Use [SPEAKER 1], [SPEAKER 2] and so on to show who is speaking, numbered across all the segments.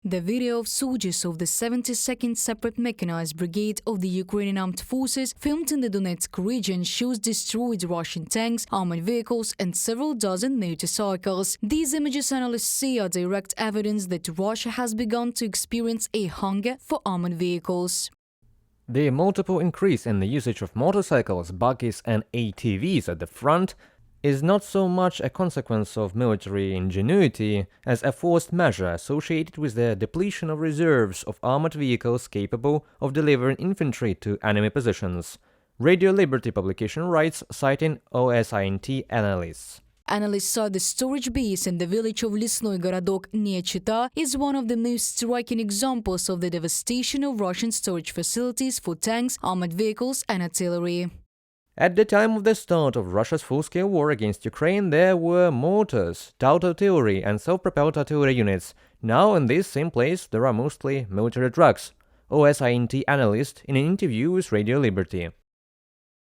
[SPEAKER 1] The video of soldiers of the 72nd Separate Mechanized Brigade of the Ukrainian Armed Forces filmed in the Donetsk region shows destroyed Russian tanks, armored vehicles and several dozen motorcycles. These images, analysts say, are direct evidence that Russia has begun to experience a hunger for armored vehicles.
[SPEAKER 2] The multiple increase in the usage of motorcycles, buggies and ATVs at the front is not so much a consequence of military ingenuity as a forced measure associated with the depletion of reserves of armored vehicles capable of delivering infantry to enemy positions. Radio Liberty publication writes, citing OSINT analysts.
[SPEAKER 1] Analysts saw the storage base in the village of Lesnoy Gorodok near Chita is one of the most striking examples of the devastation of Russian storage facilities for tanks, armored vehicles and artillery.
[SPEAKER 2] At the time of the start of Russia's full-scale war against Ukraine, there were mortars, stout artillery and self-propelled artillery units. Now, in this same place, there are mostly military trucks. OSINT analyst in an interview with Radio Liberty.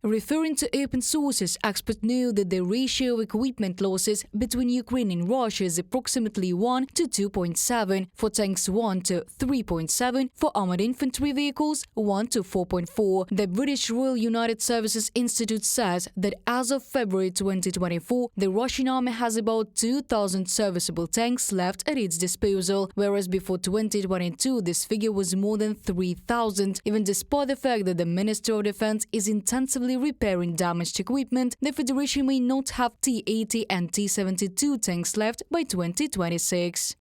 [SPEAKER 1] Referring to open sources, experts know that the ratio of equipment losses between Ukraine and Russia is approximately 1 to 2.7, for tanks 1 to 3.7, for armored infantry vehicles 1 to 4.4. The British Royal United Services Institute says that as of February 2024, the Russian army has about 2,000 serviceable tanks left at its disposal, whereas before 2022 this figure was more than 3,000. Even despite the fact that the Minister of Defense is intensively repairing damaged equipment, the Federation may not have T-80 and T-72 tanks left by 2026.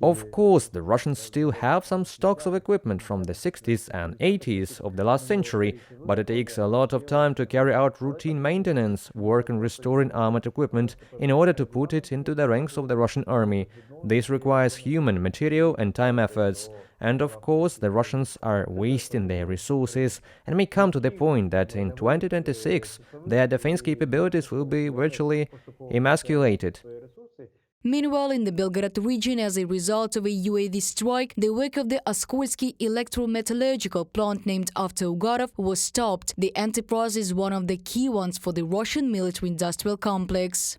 [SPEAKER 2] Of course, the Russians still have some stocks of equipment from the 60s and 80s of the last century, but it takes a lot of time to carry out routine maintenance work on restoring armored equipment in order to put it into the ranks of the Russian army. This requires human, material and time efforts. And of course, the Russians are wasting their resources and may come to the point that in 2026 their defense capabilities will be virtually emasculated.
[SPEAKER 1] Meanwhile, in the Belgorod region, as a result of a UAV strike, the work of the Askorsky electrometallurgical plant named after Ugarov was stopped. The enterprise is one of the key ones for the Russian military-industrial complex.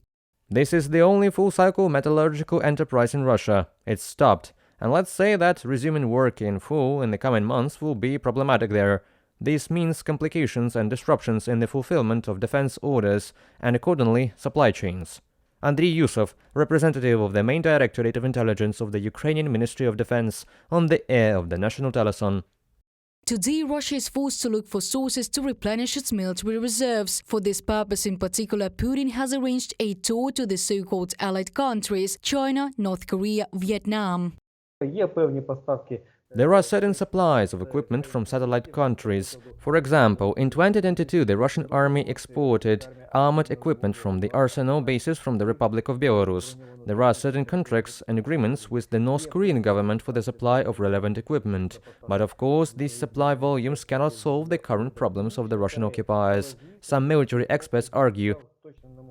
[SPEAKER 2] This is the only full-cycle metallurgical enterprise in Russia. It's stopped. And let's say that resuming work in full in the coming months will be problematic there. This means complications and disruptions in the fulfillment of defense orders and, accordingly, supply chains. Andriy Yusov, representative of the main Directorate of Intelligence of the Ukrainian Ministry of Defense, on the air of the national teleson.
[SPEAKER 1] Today, Russia is forced to look for sources to replenish its military reserves. For this purpose in particular, Putin has arranged a tour to the so-called allied countries – China, North Korea, Vietnam.
[SPEAKER 2] There are certain supplies of equipment from satellite countries. For example, in 2022, the Russian army exported armored equipment from the arsenal bases from the Republic of Belarus. There are certain contracts and agreements with the North Korean government for the supply of relevant equipment. But of course, these supply volumes cannot solve the current problems of the Russian occupiers. Some military experts argue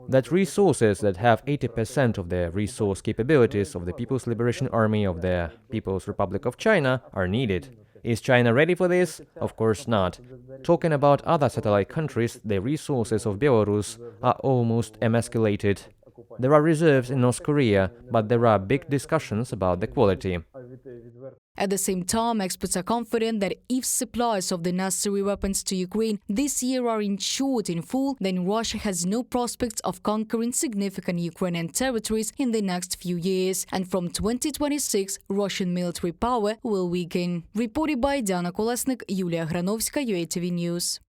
[SPEAKER 2] that resources that have 80% of the resource capabilities of the People's Liberation Army of the People's Republic of China are needed. Is China ready for this? Of course not. Talking about other satellite countries, the resources of Belarus are almost emasculated. There are reserves in North Korea, but there are big discussions about the quality.
[SPEAKER 1] At the same time, experts are confident that if supplies of the necessary weapons to Ukraine this year are ensured in full, then Russia has no prospects of conquering significant Ukrainian territories in the next few years. And from 2026, Russian military power will weaken. Reported by Diana Kolesnik, Yulia Granovska, UATV News.